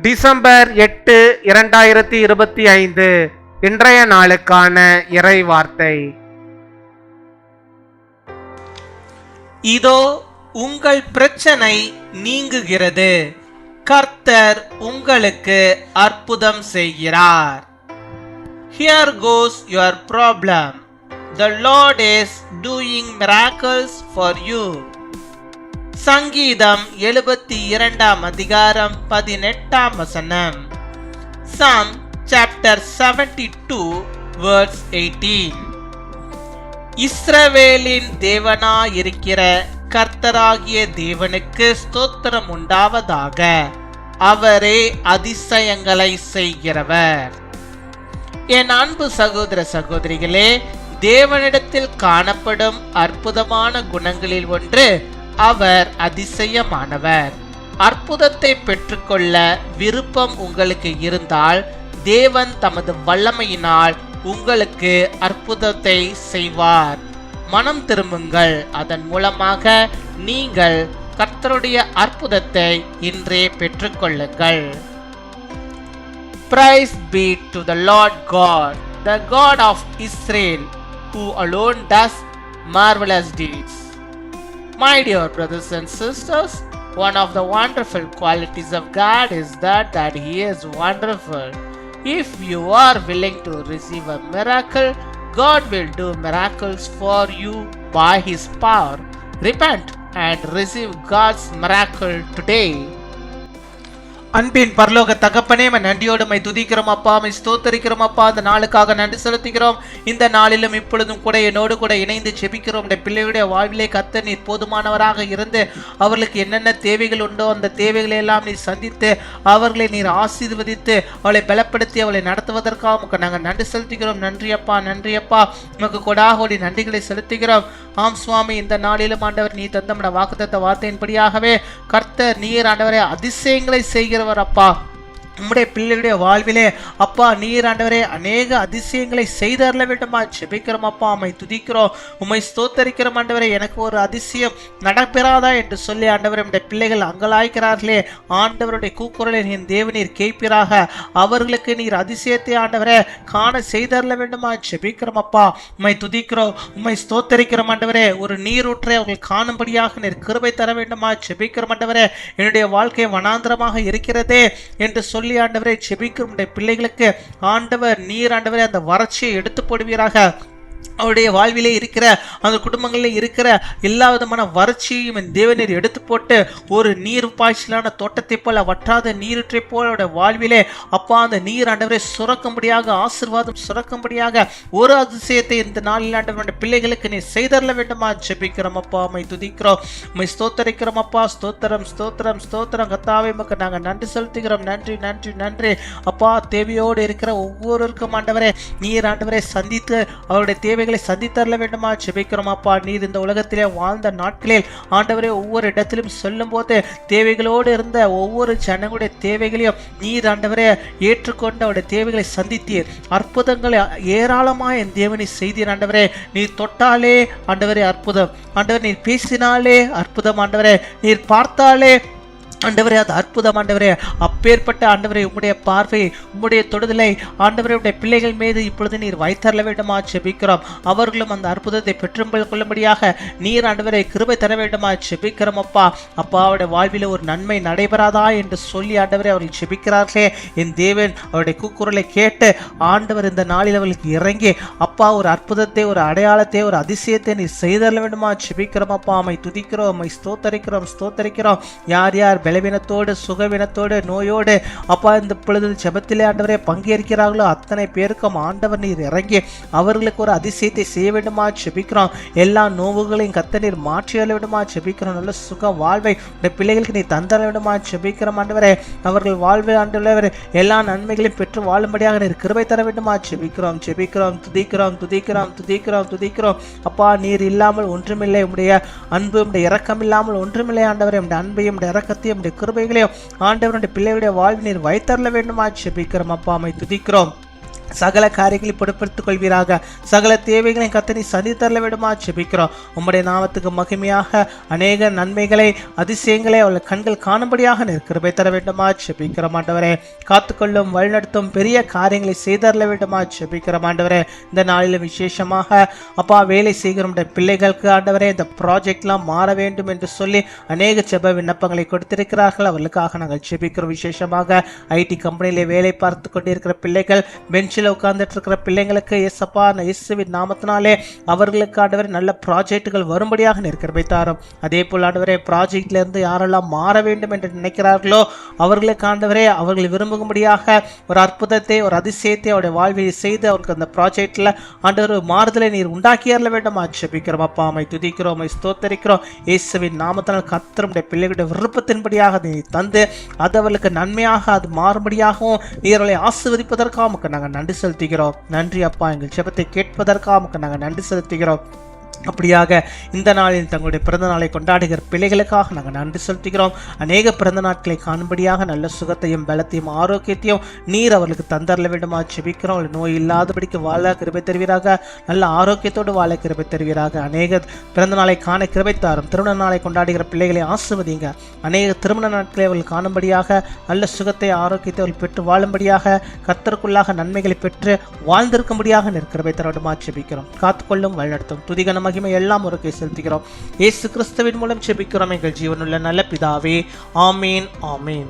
December 8, 2025 இன்றைய நாளுக்கான இறை வார்த்தை. இதோ உங்கள் பிரச்சனை நீங்குகிறது, கர்த்தர் உங்களுக்கு அற்புதம் செய்கிறார். Here goes your problem. The Lord is doing miracles for you. சங்கீதம் 72 அதிகாரம் 18 வசனம். Psalm chapter 72 verse 18. இஸ்ரவேலின் தேவனாயிருக்கிற கர்த்தராகிய தேவனுக்கு ஸ்தோத்திரம் உண்டாவதாக. அவரே அதிசயங்களை செய்கிறவர். என் அன்பு சகோதர சகோதரிகளே, தேவனிடத்தில் காணப்படும் அற்புதமான குணங்களில் ஒன்று அவர் அதிசயமானவர். அற்புதத்தை பெற்றுக்கொள்ள விருப்பம் உங்களுக்கு இருந்தால் தேவன் தமது வல்லமையினால் உங்களுக்கு அற்புதத்தை செய்வார். மனம் திரும்புங்கள், அதன் மூலமாக நீங்கள் கர்த்தருடைய அற்புதத்தை இன்றே பெற்றுக்கொள்ளுங்கள். Praise be to the Lord God, the God of Israel, who alone does marvelous deeds. My dear brothers and sisters, one of the wonderful qualities of God is that He is wonderful. If you are willing to receive a miracle, God will do miracles for you by His power. Repent and receive God's miracle today. அன்பின் பரலோக தகப்பனே, நன்றியோடு my துதிக்கிறோம் அப்பா, my ஸ்தோத்தரிக்கிறோம் அப்பா. அந்த நாளுக்காக நன்றி செலுத்துகிறோம். இந்த நாளிலும் இப்பொழுதும் கூட என்னோடு கூட இணைந்து ஜெபிக்கிறோம். பிள்ளைகளுடைய வாழ்விலே கர்த்தர் நீர் போதுமானவராக இருந்து அவர்களுக்கு என்னென்ன தேவைகள் உண்டோ அந்த தேவைகளை எல்லாம் நீர் சந்தித்து அவர்களை நீர் ஆசீர்வதித்து அவளை பலப்படுத்தி அவளை நடத்துவதற்காக உமக்கு நாங்கள் நன்றி செலுத்துகிறோம். நன்றி அப்பா, நன்றி அப்பா. உமக்கு கொடாகோடி நன்றிகளை செலுத்துகிறோம். ஆம் சுவாமி, இந்த நாளிலும் ஆண்டவர் நீ தந்த வாக்குத்தத்த வார்த்தையின்படியாகவே கர்த்தர் நீர் ஆண்டவரே அதிசயங்களை செய்கிறவர் அப்பா. உம்முடைய பிள்ளைகளுடைய வாழ்விலே அப்பா நீர் ஆண்டவரே அநேக அதிசயங்களை செய்தரல வேண்டுமா ஜெபிக்கிறோம் அப்பா. உம்மை துதிக்கிறோம், உம்மை ஸ்தோத்தரிக்கிறோம் ஆண்டவரே. எனக்கு ஒரு அதிசயம் நடப்பெறாதா என்று சொல்லி ஆண்டவரே உம்முடைய பிள்ளைகள் அங்கலாய்க்கிறார்களே, ஆண்டவருடைய கூக்குரலை என் தேவநீர் கேட்பீராக. அவர்களுக்கு நீர் அதிசயத்தை ஆண்டவரே காண செய்தரல வேண்டுமா ஜெபிக்கிறோம் அப்பா. உம்மை துதிக்கிறோம், உம்மை ஸ்தோத்தரிக்கிறோம் ஆண்டவரே. ஒரு நீரூற்றை அவர்கள் காணும்படியாக நீர் கிருபை தர வேண்டுமா ஜெபிக்கிறோம் ஆண்டவரே. என்னுடைய வாழ்க்கை வனாந்திரமாக இருக்கிறதே என்று சொல்லி ஆண்டவரை ஜெபிக்கும் பிள்ளைகளுக்கு ஆண்டவர் நீர் ஆண்டவரை அந்த வறட்சியை எடுத்து போடுவீராக. அவருடைய வாழ்விலே இருக்கிற அந்த குடும்பங்களில் இருக்கிற எல்லா விதமான வறட்சியையும் என் தேவநீர் எடுத்து போட்டு ஒரு நீர் பாய்ச்சலான தோட்டத்தை போல வற்றாத நீரூற்றை போல அவருடைய வாழ்விலே அப்பா அந்த நீர் ஆண்டவரை சுரக்கும்படியாக ஆசீர்வாதம் சுரக்கும்படியாக ஒரு அதிசயத்தை இந்த நாளில் ஆண்டவருடைய பிள்ளைகளுக்கு நீ செய்தரல வேண்டுமா ஜெபிக்கிறோம் அப்பா. உம்மை துதிக்கிறோம், உம்மை ஸ்தோத்தரிக்கிறோம் அப்பா. ஸ்தோத்திரம் ஸ்தோத்திரம் ஸ்தோத்திரம் கர்த்தாவே, உமக்கு நாங்கள் நன்றி செலுத்துகிறோம். நன்றி நன்றி நன்றி அப்பா. தேவையோடு இருக்கிற ஒவ்வொருவருக்கும் ஆண்டவரே நீர் ஆண்டவரை சந்தித்து அவருடைய தேவைகளை சந்தித்தரல வேண்டுமா ஜெபிக்கிறோம் அப்பா. நீர் இந்த உலகத்திலே வாழ்ந்த நாட்களில் ஆண்டவரே ஒவ்வொரு இடத்திலும் சொல்லும் போது தேவைகளோடு இருந்த ஒவ்வொரு ஜனங்களுடைய தேவைகளையும் நீர் ஆண்டவரே ஏற்றுக்கொண்டு அவருடைய தேவைகளை சந்தித்தீர். அற்புதங்களை ஏராளமாக என் தேவனை செய்தீர் ஆண்டவரே. நீர் தொட்டாலே ஆண்டவரே அற்புதம், ஆண்டவர் நீர் பேசினாலே அற்புதம், ஆண்டவரே நீர் பார்த்தாலே ஆண்டவரே அது அற்புதம் ஆண்டவரே. அப்பேற்பட்ட ஆண்டவரே உம்முடைய பார்வை உம்முடைய தொடுதலை ஆண்டவரே உடைய பிள்ளைகள் மீது இப்பொழுது நீர் வைத்தரல வேண்டுமா ஜெபிக்கிறோம். அவர்களும் அந்த அற்புதத்தை பெற்றுக்கொள்ளும்படியாக நீர் ஆண்டவரை கிருபை தர வேண்டுமா ஜெபிக்கிறோம் அப்பா. அப்பா அவருடைய வாழ்வில் ஒரு நன்மை நடைபெறாதா என்று சொல்லி ஆண்டவரே அவர்கள் ஜெபிக்கிறார்களே, என் தேவன் அவருடைய கூக்குரலை கேட்டு ஆண்டவர் இந்த நாளில் அவர்களுக்கு இறங்கி அப்பா ஒரு அற்புதத்தை ஒரு அடையாளத்தை ஒரு அதிசயத்தை நீர் செய்தரல வேண்டுமா ஜெபிக்கிறோம் அப்பா. உம்மை துதிக்கிறோம், உம்மை ஸ்தோத்தரிக்கிறோம் ஸ்தோத்தரிக்கிறோம். யார் யார் பலவீனத்தோடு சுகவீனத்தோடு நோயோடு அப்பா இந்த பொழுது ஜெபத்திலே ஆண்டவரே பங்கேற்கிறார்களோ அத்தனை பேருக்கும் ஆண்டவர் நீர் இறங்கி அவர்களுக்கு ஒரு அதிசயத்தை செய்ய வேண்டுமா ஜெபிக்கிறோம். எல்லா நோவுகளையும் கர்த்தர் நீர் மாற்றி அள்ள வேண்டுமா ஜெபிக்கிறோம். நல்ல சுக வாழ்வை இந்த பிள்ளைகளுக்கு நீ தந்தர வேண்டுமா ஜெபிக்கிறோம் ஆண்டவரே. அவர்கள் வாழ்வை ஆண்டவரே எல்லா நன்மைகளையும் பெற்று வாழும்படியாக நீர் கிருபை தர வேண்டுமா ஜெபிக்கிறோம் ஜெபிக்கிறோம். துதிக்கிறோம் துதிக்கிறோம் துதிக்கிறோம் துதிக்கிறோம் அப்பா. நீர் இல்லாமல் ஒன்றுமில்லை, உம்முடைய அன்பு உம்முடைய இரக்கம் இல்லாமல் ஒன்றுமில்லை ஆண்டவரே. உம்முடைய அன்பையும் உம்முடைய இரக்கத்தையும் கிருபைகளையும் ஆண்டவருடைய பிள்ளைகளுடைய வாழ்வில் நீர் வைத்தரல வேண்டுமா ஜெபிக்கிறோம் அப்பா. உம்மை துதிக்கிறோம், சகல காரியங்களை பொறுப்படுத்திக் கொள்வீராக. சகல தேவைகளையும் கர்த்தர் சந்தித்தரல விடுமா ஜெபிக்கிறோம். உம்முடைய நாமத்துக்கு மகிமையாக அநேக நன்மைகளை அதிசயங்களை அவள் கண்கள் காணும்படியாக கிருபை தர வேண்டுமா ஜெபிக்கிறோம் ஆண்டவரே. காத்துக்கொள்ளும் வழிநடத்தும் பெரிய காரியங்களை செய்தரல வேண்டுமா ஜெபிக்கிறோம் ஆண்டவரே. இந்த நாளில் விசேஷமாக அப்பா வேலை செய்கிற பிள்ளைகளுக்கு ஆண்டவரே இந்த ப்ராஜெக்ட்லாம் மாற வேண்டும் என்று சொல்லி அநேக ஜெப விண்ணப்பங்களை கொடுத்திருக்கிறார்கள். அவர்களுக்காக நாங்கள் ஜெபிக்கிறோம். விசேஷமாக ஐடி கம்பெனியிலே வேலை பார்த்து கொண்டிருக்கிற பிள்ளைகள், பெஞ்சில் உட்கார்ந்துட்டு இருக்கிற பிள்ளைங்களுக்கு இயேசப்பா இயேசுவின் நாமத்தினாலே அவர்களுக்கு ஆண்டவரே நல்ல ப்ராஜெக்டுகள் வரும்படியாக கிருபை தாரும். அதே போல் ஆண்டவரே ப்ராஜெக்ட்ல இருந்து யாரெல்லாம் மாற வேண்டும் என்று நினைக்கிறார்களோ அவர்களுக்கு ஆண்டவரே அவர்கள் விரும்பும்படியாக ஒரு அற்புதத்தை ஒரு அதிசயத்தை அவருடைய வாழ்வில் செய்து அவருக்கு அந்த ப்ராஜெக்ட்ல ஆண்டவர் மாறுதலை நீர் உண்டாக்கியறல வேண்டும் ஜெபிக்கிறோம். அப்பா அம்மை துதிக்கிறோம், அம்மை ஸ்தோத்தரிக்கிறோம். இயேசுவின் நாமத்தினால் கர்த்தருடைய பிள்ளைகளுடைய விருப்பத்தின்படியாக நீ தந்து அது அவர்களுக்கு நன்மையாக அது மாறும்படியாகவும் நீர்களை ஆசீர்வதிப்பதற்காக நாங்கள் நன்றி செலுத்துகிறோம். நன்றி அப்பா, எங்கள் ஜெபத்தை கேட்பதற்காக நாங்கள் நன்றி செலுத்துகிறோம். அப்படியாக இந்த நாளில் தங்களுடைய பிறந்த நாளை கொண்டாடுகிற பிள்ளைகளுக்காக நாங்கள் நன்றி செலுத்துகிறோம். அநேக பிறந்த நாட்களை காணும்படியாக நல்ல சுகத்தையும் பலத்தையும் ஆரோக்கியத்தையும் நீர் அவர்களுக்கு தந்தரல வேண்டுமா ஜெபிக்கிறோம். நோய் இல்லாதபடிக்கு வாழ கிருபை தருவீராக, நல்ல ஆரோக்கியத்தோடு வாழ கிருபை தருவீராக. அநேக பிறந்த நாளை காண கிருபை தாரும். திருமண நாளை கொண்டாடுகிற பிள்ளைகளை ஆசிர்வதிங்க. அநேக திருமண நாட்களை அவர்கள் காணும்படியாக நல்ல சுகத்தை ஆரோக்கியத்தை அவர்கள் பெற்று வாழும்படியாக கர்த்தருக்குள்ளாக நன்மைகளை பெற்று வாழ்ந்திருக்கும்படியாக கிருபை தர வேண்டுமா ஜெபிக்கிறோம். காத்துக்கொள்ளும் வழிநடத்தும் துதிகன மகிமை எல்லாம் ஒரு கை செலுத்துகிறோம். இயேசு கிறிஸ்துவின் மூலம் ஜெபிக்கிறோம் எங்கள் ஜீவனுள்ள நல்ல பிதாவே. ஆமீன், ஆமீன்.